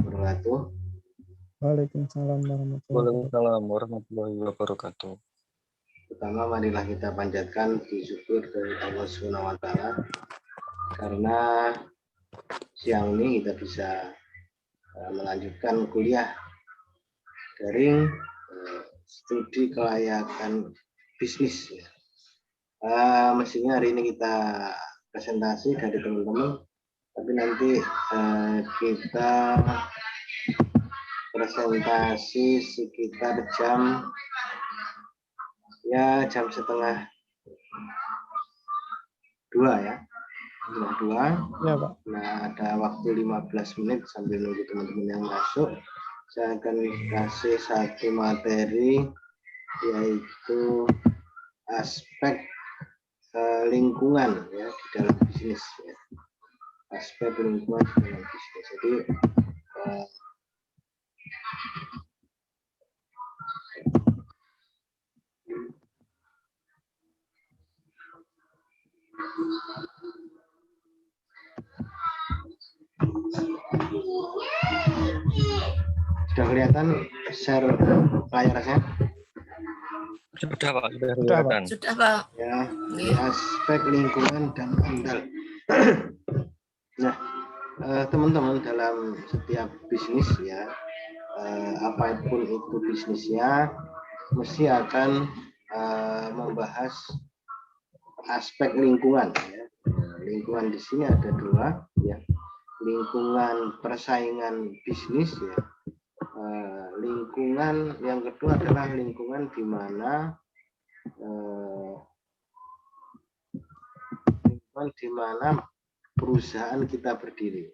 wabarakatuh. Waalaikumsalam warahmatullahi wabarakatuh. Waalaikumsalam warahmatullahi wabarakatuh. Pertama, marilah kita panjatkan puji syukur dari Allah Subhanahu wa Ta'ala karena siang ini kita bisa melanjutkan kuliah daring studi kelayakan bisnis. Mestinya hari ini kita presentasi dari teman-teman, tapi nanti kita presentasi sekitar jam setengah 2 ya. Setengah 2. Ya, Pak. Nah, ada waktu 15 menit sambil nunggu teman-teman yang masuk. Saya akan kasih satu materi, yaitu aspek lingkungan ya di dalam bisnis ya. Aspek lingkungan di dalam bisnis. Jadi sudah kelihatan share layarnya? Sudah Pak, sudah Sudah, Pak. kelihatan. Sudah, Pak. Ya, di aspek lingkungan dan amdal. Nah, teman-teman, dalam setiap bisnis ya, apapun itu bisnisnya, mesti akan membahas aspek lingkungan. Ya. Lingkungan di sini ada 2, ya. Lingkungan persaingan bisnis, ya. Lingkungan yang kedua adalah lingkungan di mana perusahaan kita berdiri.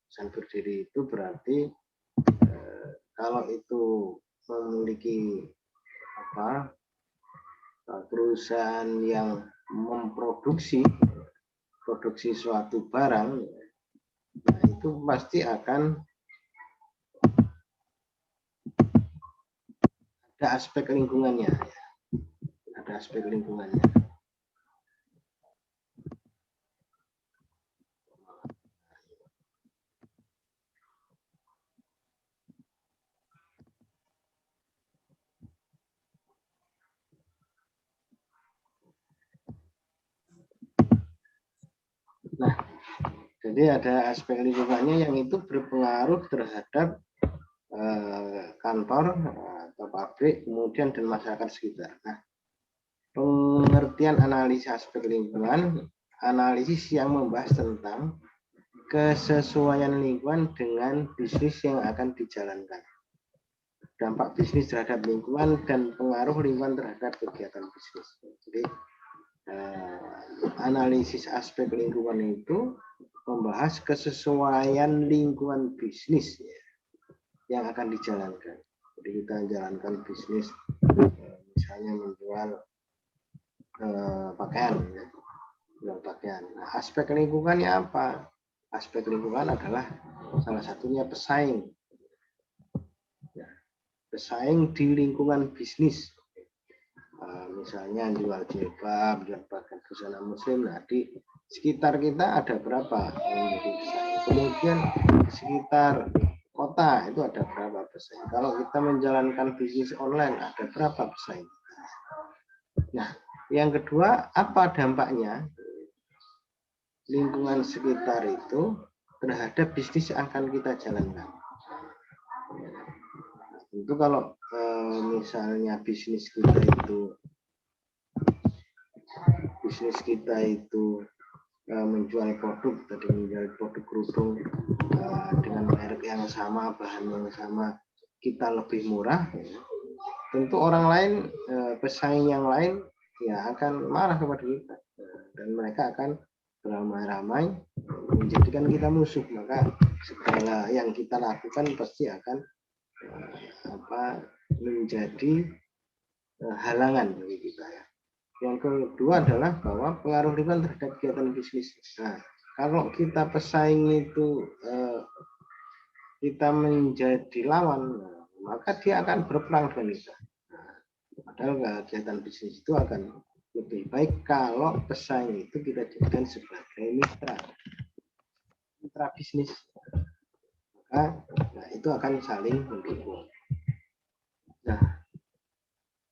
Perusahaan berdiri itu berarti kalau itu memiliki perusahaan yang memproduksi suatu barang, nah itu pasti akan ada aspek lingkungannya, ya. Ada aspek lingkungannya. Nah, jadi ada aspek lingkungannya yang itu berpengaruh terhadap kantor atau pabrik, kemudian dan masyarakat sekitar. Nah, pengertian analisis aspek lingkungan, analisis yang membahas tentang kesesuaian lingkungan dengan bisnis yang akan dijalankan. Dampak bisnis terhadap lingkungan dan pengaruh lingkungan terhadap kegiatan bisnis. Jadi, analisis aspek lingkungan itu membahas kesesuaian lingkungan bisnis ya, yang akan dijalankan. Jadi kita jalankan bisnis, misalnya menjual pakaian, ya. Jual pakaian. Nah, aspek lingkungannya apa? Aspek lingkungan adalah salah satunya pesaing. Ya, pesaing di lingkungan bisnis. Misalnya jual jilbab, jual pakaian busana muslim, nah di sekitar kita ada berapa yang menjadi pesaing. Kemudian di sekitar kota itu ada berapa pesaing. Kalau kita menjalankan bisnis online ada berapa pesaing. Nah, yang kedua, apa dampaknya lingkungan sekitar itu terhadap bisnis yang akan kita jalankan. Tentu kalau misalnya bisnis kita itu menjual produk, tadi menjual produk kerudung dengan merek yang sama, bahan yang sama, kita lebih murah, ya. Tentu orang lain, pesaing yang lain ya akan marah kepada kita, dan mereka akan beramai-ramai menjadikan kita musuh. Maka segala yang kita lakukan pasti akan menjadi halangan bagi kita ya. Yang kedua adalah bahwa pengaruh lingkungan terhadap kegiatan bisnis. Nah, kalau kita pesaing itu kita menjadi lawan, maka dia akan berperang dengan kita. Padahal kegiatan bisnis itu akan lebih baik kalau pesaing itu kita jadikan sebagai mitra bisnis. Maka itu akan saling mendukung. Nah,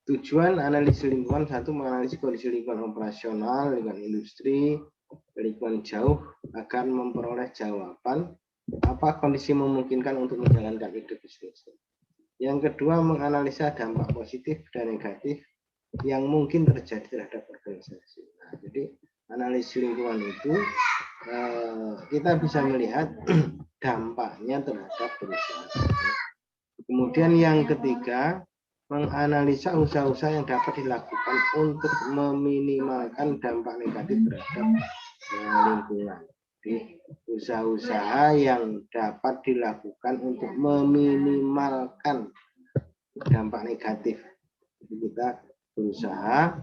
tujuan analisis lingkungan satu, menganalisis kondisi lingkungan operasional, lingkungan industri, lingkungan jauh agar memperoleh jawaban apa kondisi memungkinkan untuk menjalankan ide bisnis. Yang kedua, menganalisa dampak positif dan negatif yang mungkin terjadi terhadap organisasi. Nah, jadi analisis lingkungan itu kita bisa melihat dampaknya terhadap perusahaan. Kemudian yang ketiga, menganalisa usaha-usaha yang dapat dilakukan untuk meminimalkan dampak negatif terhadap lingkungan. Jadi, usaha-usaha yang dapat dilakukan untuk meminimalkan dampak negatif. Jadi kita berusaha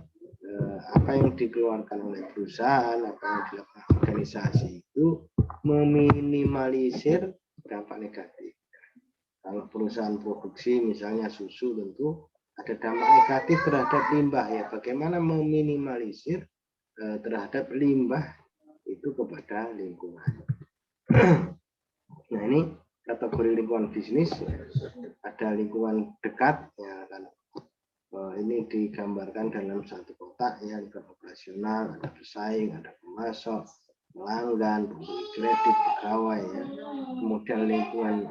apa yang dikeluarkan oleh perusahaan, apa yang dilakukan organisasi itu meminimalisir dampak negatif. Kalau perusahaan produksi misalnya susu, tentu ada dampak negatif terhadap limbah ya. Bagaimana meminimalisir terhadap limbah itu kepada lingkungan. Nah, ini kategori lingkungan bisnis. Ada lingkungan dekat ya kan. Ini digambarkan dalam satu kotak ya, lingkungan operasional, ada pesaing, ada pemasok, pelanggan, pemberi kredit, pegawai ya. Kemudian lingkungan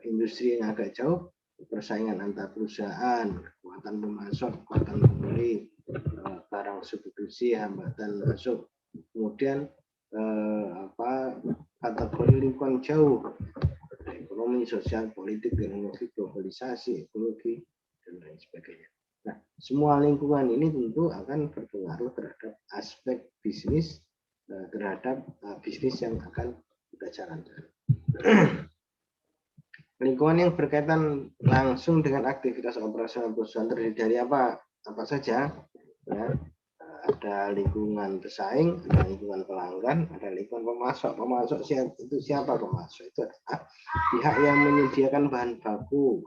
industri yang agak jauh, persaingan antar perusahaan, kekuatan pemasok, kekuatan pembeli, barang substitusi, hambatan masuk. Kemudian kategori lingkungan jauh, ekonomi, sosial, politik, teknologi, globalisasi, ekologi, dan lain sebagainya. Nah, semua lingkungan ini tentu akan berpengaruh terhadap aspek bisnis, terhadap bisnis yang akan kita jalankan. Lingkungan yang berkaitan langsung dengan aktivitas operasional perusahaan terdiri dari apa saja? Ya, ada lingkungan pesaing, ada lingkungan pelanggan, ada lingkungan pemasok. Pemasok itu siapa pemasok? Itu adalah pihak yang menyediakan bahan baku,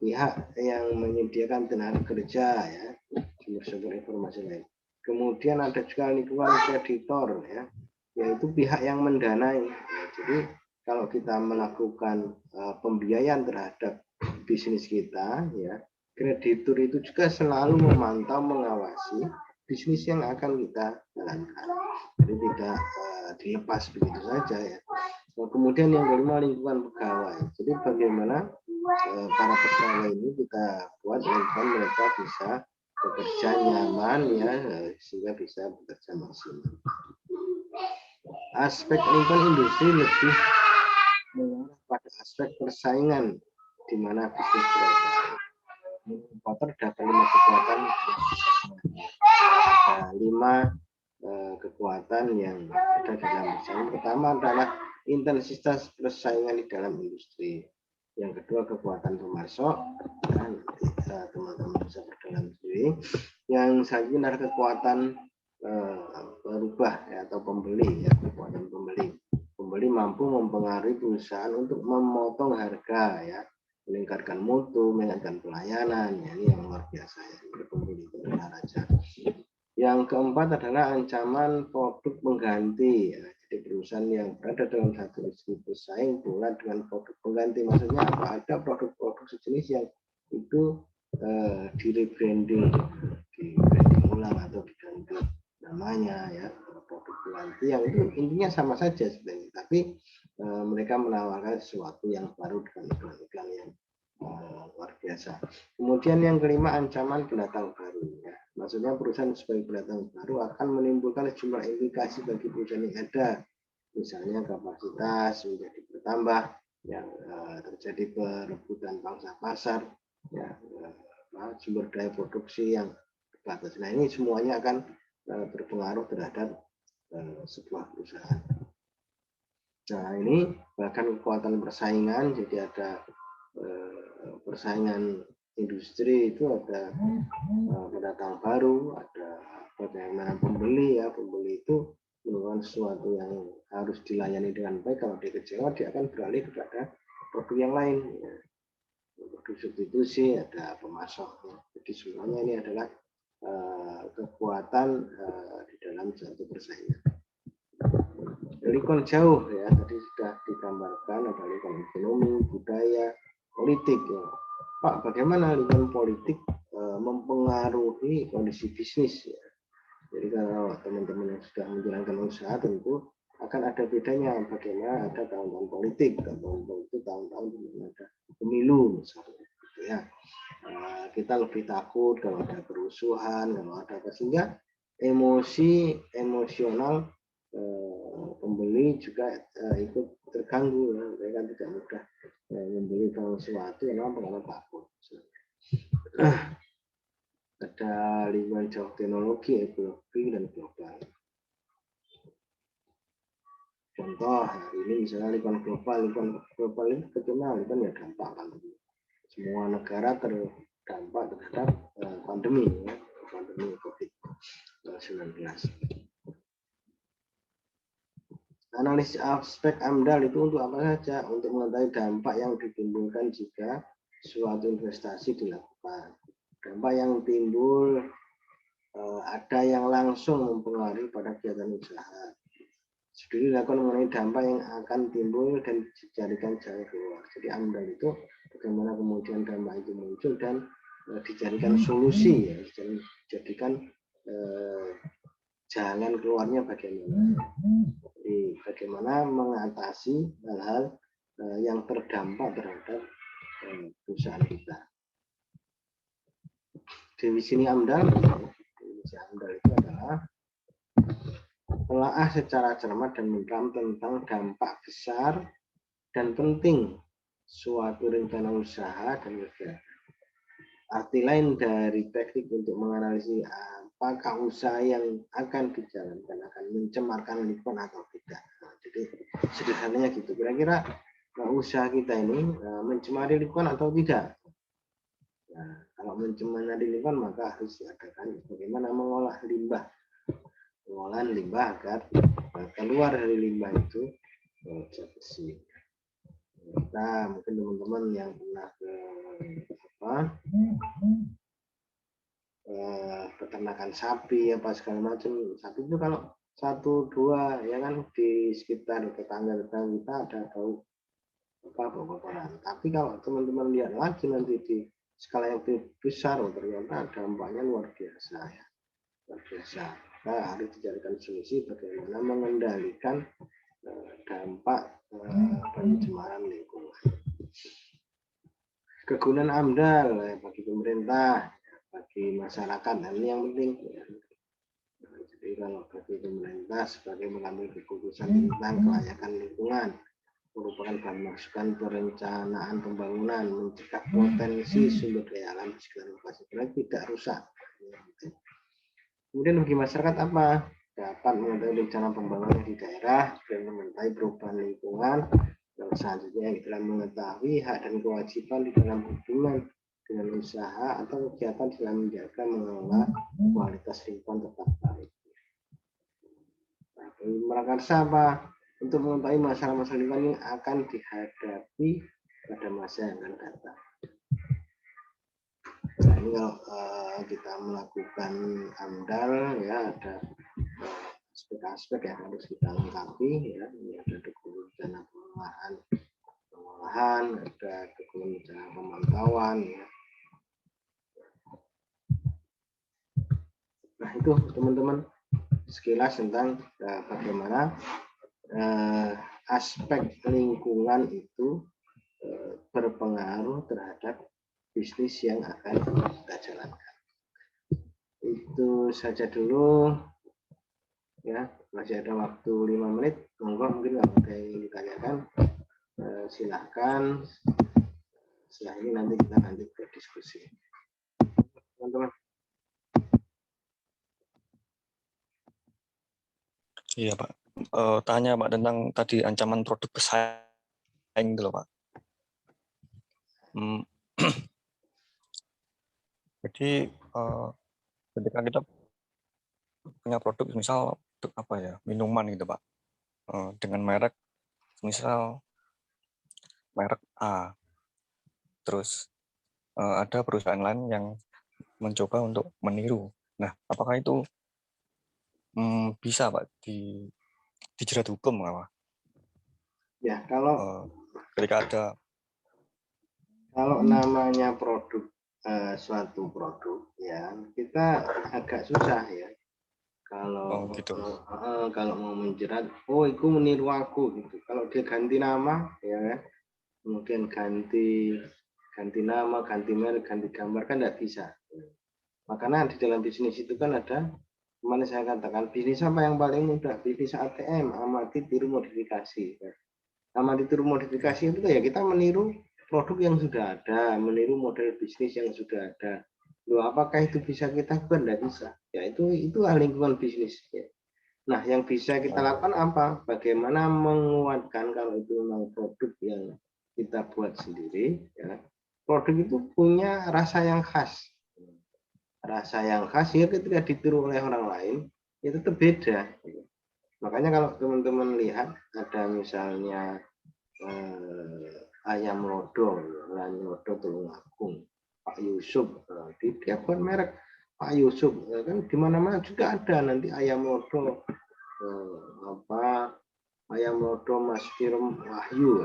pihak yang menyediakan tenaga kerja, ya, sumber-sumber informasi lain. Kemudian ada juga lingkungan kreditor, ya, yaitu pihak yang mendanai. Ya, jadi kalau kita melakukan pembiayaan terhadap bisnis kita, ya, kreditur itu juga selalu memantau, mengawasi bisnis yang akan kita jalankan. Jadi tidak dilepas begitu saja ya. Nah, kemudian yang kelima lingkungan pegawai. Jadi bagaimana para pegawai ini kita buat lingkungan mereka bisa bekerja nyaman ya, sehingga bisa bekerja maksimal. Aspek lingkungan industri lebih mengarah pada aspek persaingan di mana bisnis berada. Motor dapat 5 kekuatan, ada 5 kekuatan yang ada dalam persaingan. Pertama adalah intensitas persaingan di dalam industri. Yang kedua kekuatan pemasok, dan teman-teman bisa berdalam sendiri. Yang selanjutnya adalah kekuatan berubah ya, atau pembeli ya, kekuatan pembeli. Pembeli mampu mempengaruhi perusahaan untuk memotong harga ya, meningkatkan mutu, meningkatkan pelayanan, ya, ini yang luar biasa ya, pembeli itu adalah raja. Yang keempat adalah ancaman produk pengganti ya. Jadi perusahaan yang berada dalam satu industri bersaing pula dengan produk pengganti. Maksudnya apa? Ada produk-produk sejenis yang itu di-rebranding, ulang atau diganti namanya ya, produk pengganti yang itu intinya sama saja sebenarnya, tapi mereka menawarkan sesuatu yang baru dengan iklan-iklan yang luar biasa. Kemudian yang kelima ancaman pendatang baru ya. Maksudnya perusahaan sebagai pendatang baru akan menimbulkan sejumlah implikasi bagi perusahaan yang ada. Misalnya kapasitas menjadi bertambah, yang terjadi perebutan pangsa pasar, ya, sumber daya produksi yang terbatas. Nah, ini semuanya akan berpengaruh terhadap sebuah perusahaan. Nah, ini bahkan kekuatan persaingan, jadi ada persaingan industri itu ada pendatang baru, ada bagaimana pembeli ya, pembeli itu merupakan sesuatu yang harus dilayani dengan baik. Kalau dia kecewa, dia akan beralih kepada produk yang lain ya. Produk substitusi, ada pemasok ya. Jadi semuanya ini adalah kekuatan di dalam satu persaingan. Lingkungan jauh ya, tadi sudah digambarkan ada lingkungan ekonomi, budaya, politik. Ya. Pak, bagaimana lingkungan politik mempengaruhi kondisi bisnis? Ya. Jadi kalau teman-teman yang sudah menjalankan usaha tentu akan ada bedanya bagaimana ada tahun-tahun politik, tahun-tahun di mana ada pemilu misalnya. Gitu ya. Kita lebih takut kalau ada kerusuhan, kalau ada apa, sehingga emosional pembeli juga ikut terganggu. Ya. Mereka tidak mudah membeli sesuatu karena takut. Ada lingkungan jauh teknologi, ekologi, dan global. Contoh hari ini misalnya lingkungan global ini bagaimana? Lingkungan ya dampak pandemi. Semua negara terdampak terhadap pandemi COVID-19. Analisis aspek AMDAL itu untuk apa saja? Untuk mengetahui dampak yang ditimbulkan jika suatu investasi dilakukan. Dampak yang timbul ada yang langsung mempengaruhi pada kegiatan usaha. Studi dilakukan mengenai dampak yang akan timbul dan dijadikan jalan keluar. Jadi AMDAL itu bagaimana kemudian dampak itu muncul dan dijadikan solusi, ya, dijadikan jalan keluarnya bagaimana. Jadi bagaimana mengatasi hal-hal yang terdampak terhadap perusahaan kita. Definisi AMDAL itu adalah telaah secara cermat dan mendalam tentang dampak besar dan penting suatu rencana usaha dan kegiatan. Arti lain dari teknik untuk menganalisis apakah usaha yang akan dijalankan akan mencemarkan lingkungan atau tidak. Nah, jadi sederhananya gitu. Kira-kira usaha kita ini mencemari lingkungan atau tidak? Nah, kalau mencemari lingkungan maka harus diadakan bagaimana mengolah limbah. Pengolahan limbah agar keluar dari limbah itu zat besi. Nah, mungkin teman-teman yang pernah ke peternakan sapi apa segala macam, sapi itu kalau 1-2 ya kan di sekitar tetangga kita ada bau kotoran. Tapi kalau teman-teman lihat lagi nanti di skala yang lebih besar, ternyata dampaknya luar biasa ya. Luar biasa. Nah, harus dijadikan solusi bagaimana mengendalikan dampak pencemaran lingkungan. Kegunaan AMDAL bagi pemerintah, bagi masyarakat, dan ini yang penting. Jadi kalau bagi pemerintah sebagai mengambil keputusan tentang kelayakan lingkungan, merupakan bahan masukan perencanaan pembangunan, mencegah potensi sumber daya alam di sekitar lokasi tidak rusak. Kemudian bagi masyarakat apa? Dapat mengetahui rencana pembangunan di daerah dan mengetahui perubahan lingkungan. Dan selanjutnya kita mengetahui hak dan kewajiban di dalam hubungan dengan usaha atau kegiatan dalam menjaga mengelola kualitas lingkungan tetap baik. Nah, Merakarsa apa? Untuk mengetahui masalah-masalah lingkungan yang akan dihadapi pada masa yang akan datang. Nah, ini kalau kita melakukan AMDAL ya ada aspek-aspek yang harus kita lengkapi ya. Ini ada dokumen rencana pengolahan, ada dokumen rencana pemantauan ya. Nah, itu teman-teman sekilas tentang bagaimana aspek lingkungan itu berpengaruh terhadap bisnis yang akan kita jalankan. Itu saja dulu ya, masih ada waktu 5 menit. Monggo mungkin kalau ada yang ditanyakan silahkan. Setelah ini nanti kita lanjut ke diskusi. Teman-teman. Iya Pak. Tanya Pak tentang tadi ancaman produk pesaing itu loh Pak. Jadi ketika kita punya produk misal apa ya, minuman gitu Pak, dengan merek misal merek A, terus ada perusahaan lain yang mencoba untuk meniru. Nah, apakah itu bisa Pak dijerat hukum apa? Ya, kalau ketika ada namanya produk, suatu produk ya kita agak susah ya kalau gitu. kalau mau menjerat, oh itu meniru aku gitu. Kalau dia ganti nama ya, kemudian ganti nama, ganti merek, ganti gambar kan tidak bisa. Makanya di dalam bisnis itu kan ada, kemarin saya katakan bisnis apa yang paling mudah, bisnis ATM, amati tiru modifikasi. Amati tiru modifikasi itu ya kita meniru produk yang sudah ada, meniru model bisnis yang sudah ada. Loh, apakah itu bisa kita buat? Tidak bisa. Ya itu lingkungan bisnis. Ya. Nah, yang bisa kita lakukan apa? Bagaimana menguatkan kalau itu memang produk yang kita buat sendiri. Ya. Produk itu punya rasa yang khas. Rasa yang khas ya ketika ditiru oleh orang lain, ya tetap beda. Makanya kalau teman-teman lihat ada misalnya ayam lodo, ayam lodo Tulungagung, Pak Yusuf, dia buat merek Pak Yusuf, kan di mana-mana juga ada nanti ayam lodo ayam lodo Mas Firm Wahyu,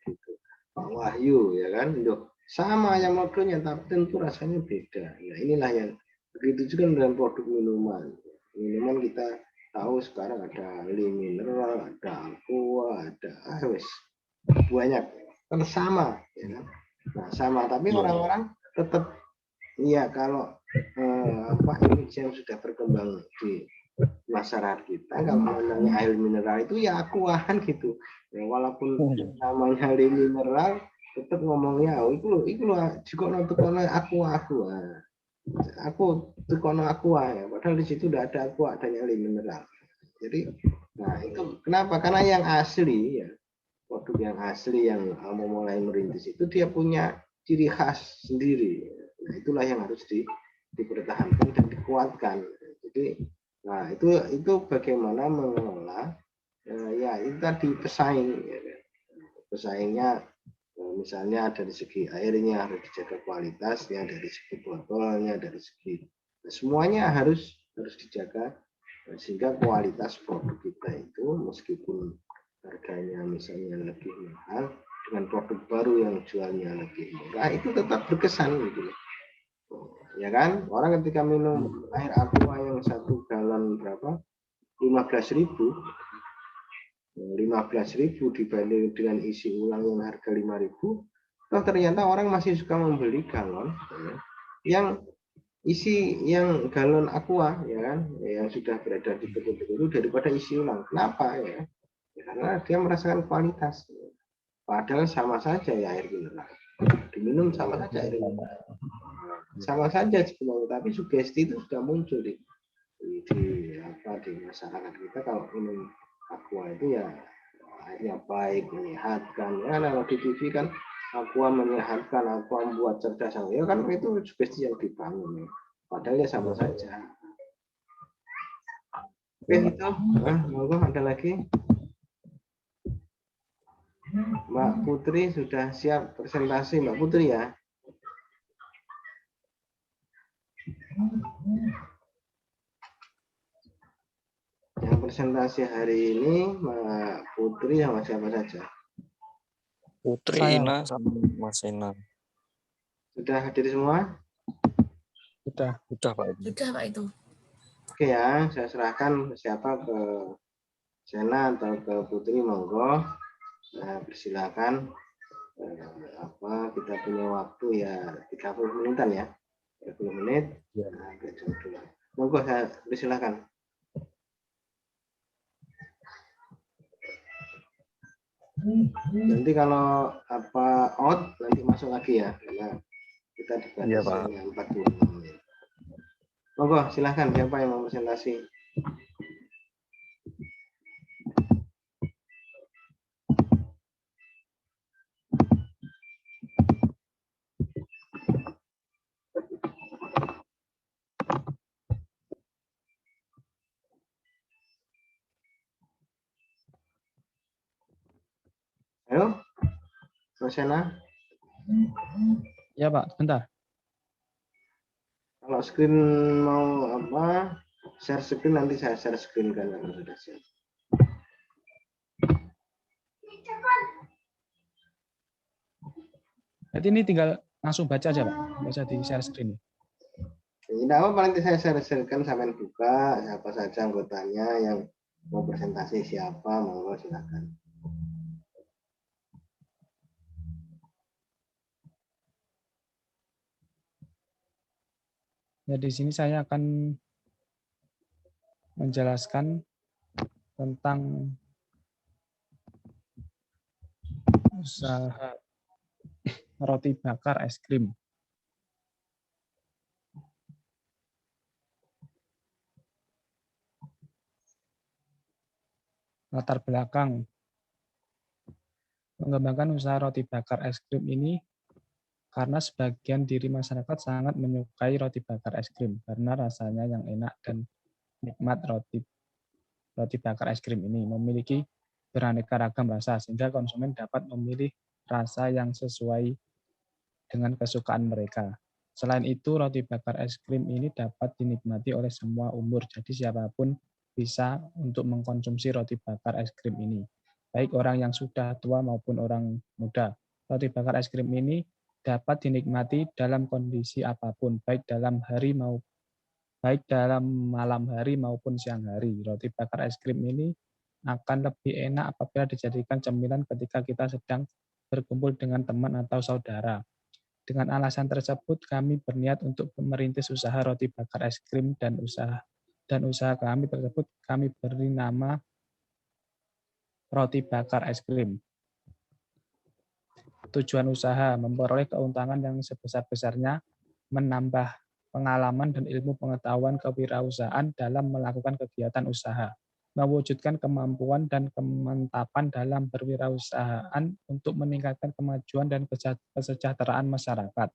gitu. Pak Wahyu ya kan, loh, sama ayam lodonya tapi tentu rasanya beda. Nah inilah yang begitu juga dengan produk minuman. Minuman kita tahu sekarang ada Le Mineral, ada Aqua, ada banyak kan sama ya kan? Nah sama tapi orang-orang tetap iya kalau ini yang sudah berkembang di masyarakat kita kalau namanya air mineral itu ya akuahan gitu ya, walaupun namanya air mineral tetap ngomongnya oh itu loh juga untuk aku tukono aqua ya padahal di situ udah ada aqua adanya air mineral jadi nah itu kenapa karena yang asli ya produk yang asli yang mau mulai merintis itu dia punya ciri khas sendiri. Nah, itulah yang harus dipertahankan dan dikuatkan. Jadi, nah itu bagaimana mengelola ya itu tadi pesaing. Ya. Pesaingnya misalnya dari segi airnya harus dijaga kualitasnya, dari segi botolnya, dari segi semuanya harus dijaga sehingga kualitas produk kita itu meskipun harganya misalnya lebih mahal dengan produk baru yang jualnya lebih murah itu tetap berkesan gitu ya kan orang ketika minum air aqua yang 1 galon berapa 15.000 dibanding dengan isi ulang yang harga 5.000 toh ternyata orang masih suka membeli galon yang isi yang galon aqua ya kan yang sudah berada di toko-toko itu daripada isi ulang kenapa ya karena dia merasakan kualitas padahal sama saja ya air mineral diminum sama saja air mineral sama saja sebenarnya tapi sugesti itu sudah muncul di masyarakat kita kalau minum aqua itu ya airnya baik menyehatkan ya kalau di TV kan aqua menyehatkan aqua membuat cerdas ya kan itu sugesti yang dibangun ya. Padahal ya sama saja oke gitu monggo ada lagi Mbak Putri sudah siap presentasi Mbak Putri ya. Yang presentasi hari ini Mbak Putri sama siapa saja? Putri, Saya, Ina, sama Mas Ina. Sudah hadir semua? Sudah Pak. Sudah Pak itu. Oke ya, saya serahkan siapa ke Sena atau ke Putri monggo. Nah, persilakan. Kita punya waktu ya 30 menitan ya. 30 menit. Ya. Nah, monggo saya persilakan. Nanti kalau out nanti masuk lagi ya karena kita dibatasi hanya 40 menit. Monggo silahkan siapa yang mau presentasi. Ayo, Rosena. Ya Pak, sebentar. Kalau screen mau share screen nanti saya share screen kan kalau sudah siap. Berarti ini tinggal langsung baca aja, Pak. Baca di share screen. Ini apa nanti saya share-sharekan sampai buka siapa saja anggotanya yang mau presentasi siapa, monggo silakan. Ya, di sini saya akan menjelaskan tentang usaha roti bakar es krim. Latar belakang mengembangkan usaha roti bakar es krim ini karena sebagian diri masyarakat sangat menyukai roti bakar es krim karena rasanya yang enak dan nikmat. Roti bakar es krim ini memiliki beraneka ragam rasa sehingga konsumen dapat memilih rasa yang sesuai dengan kesukaan mereka. Selain itu, roti bakar es krim ini dapat dinikmati oleh semua umur, jadi siapapun bisa untuk mengkonsumsi roti bakar es krim ini, baik orang yang sudah tua maupun orang muda. Roti bakar es krim ini dapat dinikmati dalam kondisi apapun, baik dalam malam hari maupun siang hari. Roti bakar es krim ini akan lebih enak apabila dijadikan cemilan ketika kita sedang berkumpul dengan teman atau saudara. Dengan alasan tersebut, kami berniat untuk merintis usaha roti bakar es krim dan usaha kami tersebut kami beri nama roti bakar es krim. Tujuan usaha memperoleh keuntungan yang sebesar-besarnya, menambah pengalaman dan ilmu pengetahuan kewirausahaan dalam melakukan kegiatan usaha, mewujudkan kemampuan dan kemantapan dalam berwirausahaan untuk meningkatkan kemajuan dan kesejahteraan masyarakat.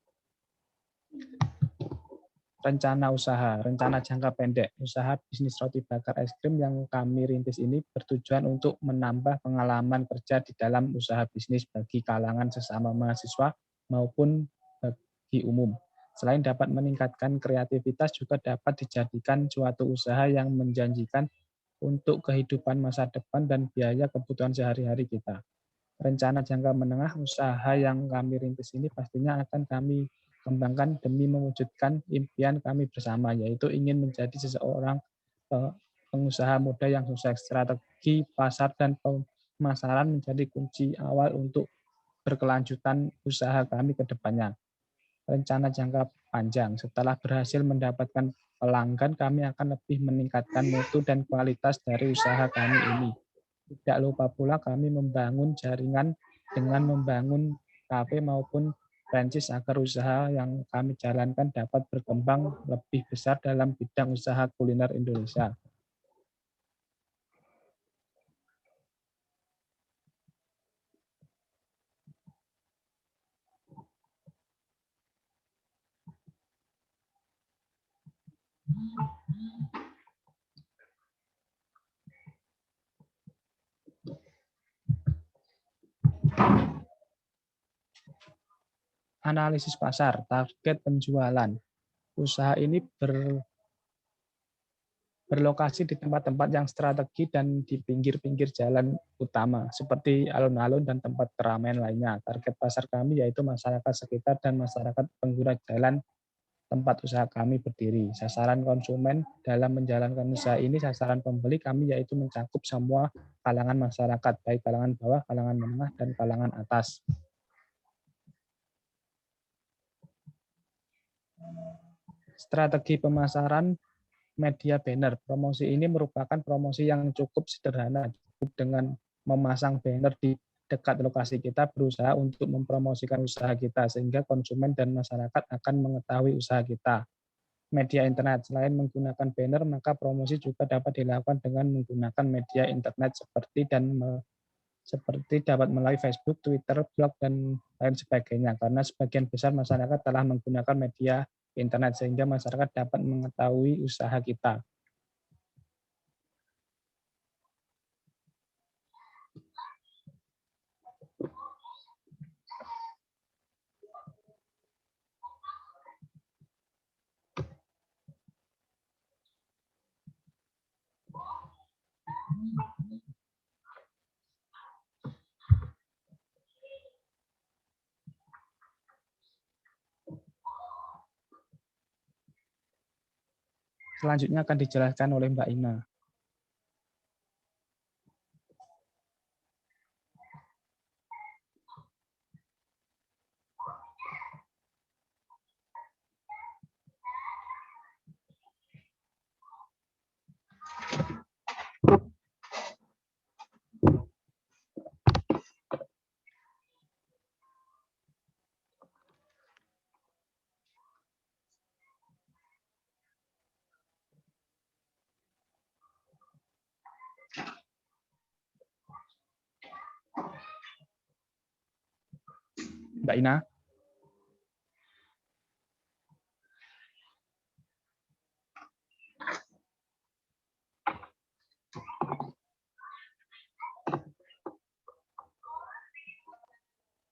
Rencana usaha, rencana jangka pendek. Usaha bisnis roti bakar es krim yang kami rintis ini bertujuan untuk menambah pengalaman kerja di dalam usaha bisnis bagi kalangan sesama mahasiswa maupun bagi umum. Selain dapat meningkatkan kreativitas, juga dapat dijadikan suatu usaha yang menjanjikan untuk kehidupan masa depan dan biaya kebutuhan sehari-hari kita. Rencana jangka menengah usaha yang kami rintis ini pastinya akan kami kembangkan demi mewujudkan impian kami bersama, yaitu ingin menjadi seseorang pengusaha muda yang sukses. Strategi pasar dan pemasaran menjadi kunci awal untuk berkelanjutan usaha kami ke depannya. Rencana jangka panjang, setelah berhasil mendapatkan pelanggan, kami akan lebih meningkatkan mutu dan kualitas dari usaha kami ini. Tidak lupa pula kami membangun jaringan dengan membangun kafe maupun franchise agar usaha yang kami jalankan dapat berkembang lebih besar dalam bidang usaha kuliner Indonesia. Analisis pasar, target penjualan. Usaha ini berlokasi di tempat-tempat yang strategi dan di pinggir-pinggir jalan utama, seperti alun-alun dan tempat keramaian lainnya. Target pasar kami yaitu masyarakat sekitar dan masyarakat pengguna jalan tempat usaha kami berdiri. Sasaran konsumen dalam menjalankan usaha ini, sasaran pembeli kami yaitu mencakup semua kalangan masyarakat, baik kalangan bawah, kalangan menengah, dan kalangan atas. Strategi pemasaran media banner. Promosi ini merupakan promosi yang cukup sederhana, cukup dengan memasang banner di dekat lokasi kita, berusaha untuk mempromosikan usaha kita sehingga konsumen dan masyarakat akan mengetahui usaha kita. Media internet, selain menggunakan banner, maka promosi juga dapat dilakukan dengan menggunakan media internet seperti dapat melalui Facebook, Twitter, blog, dan lain sebagainya. Karena sebagian besar masyarakat telah menggunakan media internet sehingga masyarakat dapat mengetahui usaha kita. Selanjutnya akan dijelaskan oleh Mbak Ina. Mbak Ina.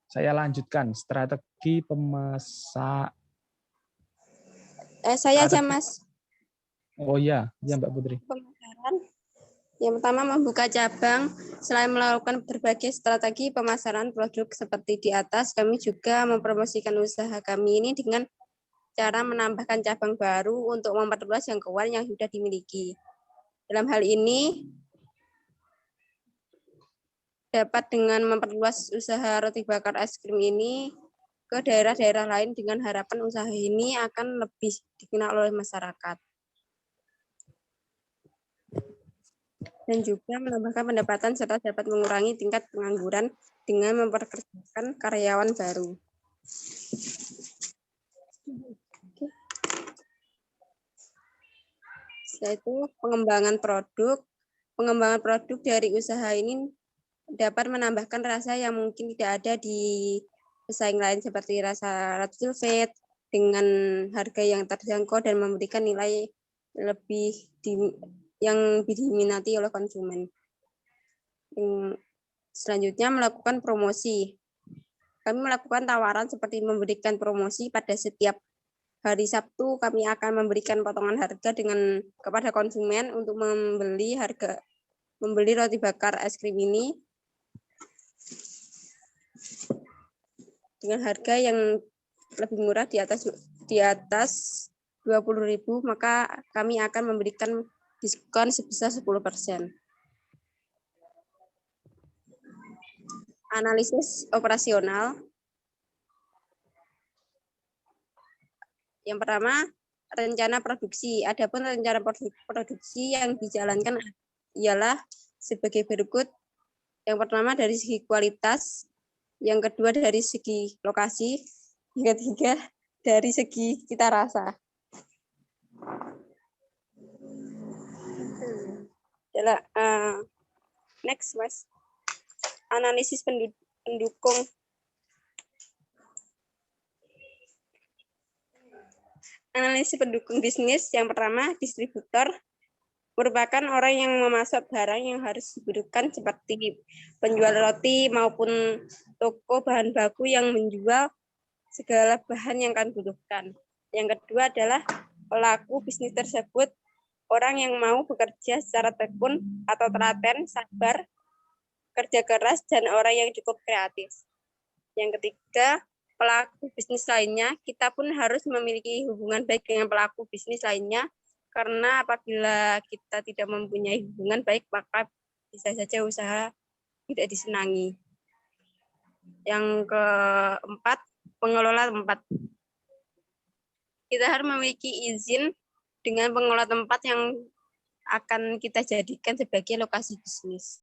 Saya lanjutkan strategi Saya aja, Mas. Oh iya, Mbak Putri. Pemasaran. Yang pertama, membuka cabang. Selain melakukan berbagai strategi pemasaran produk seperti di atas, kami juga mempromosikan usaha kami ini dengan cara menambahkan cabang baru untuk memperluas jangkauan yang sudah dimiliki. Dalam hal ini, dapat dengan memperluas usaha roti bakar es krim ini ke daerah-daerah lain dengan harapan usaha ini akan lebih dikenal oleh masyarakat. Dan juga menambahkan pendapatan serta dapat mengurangi tingkat pengangguran dengan memperkerjakan karyawan baru. Setelah itu pengembangan produk. Pengembangan produk dari usaha ini dapat menambahkan rasa yang mungkin tidak ada di pesaing lain seperti rasa red velvet dengan harga yang terjangkau dan memberikan nilai yang diminati oleh konsumen. Selanjutnya melakukan promosi. Kami melakukan tawaran seperti memberikan promosi pada setiap hari Sabtu. Kami akan memberikan potongan harga kepada konsumen untuk membeli roti bakar es krim ini dengan harga yang lebih murah di atas 20.000, maka kami akan memberikan diskon sebesar 10%. Analisis operasional. Yang pertama, rencana produksi. Adapun rencana produksi yang dijalankan ialah sebagai berikut. Yang pertama dari segi kualitas, yang kedua dari segi lokasi, yang ketiga dari segi cita rasa. Next, Mas. Analisis pendukung. Analisis pendukung bisnis. Yang pertama, distributor merupakan orang yang memasok barang yang harus dibutuhkan seperti penjual roti maupun toko bahan baku yang menjual segala bahan yang kalian butuhkan. Yang kedua adalah pelaku bisnis tersebut, orang yang mau bekerja secara tekun atau telaten, sabar, kerja keras, dan orang yang cukup kreatif. Yang ketiga, pelaku bisnis lainnya, kita pun harus memiliki hubungan baik dengan pelaku bisnis lainnya, karena apabila kita tidak mempunyai hubungan baik, maka bisa saja usaha tidak disenangi. Yang keempat, pengelola tempat. Kita harus memiliki izin dengan pengelola tempat yang akan kita jadikan sebagai lokasi bisnis.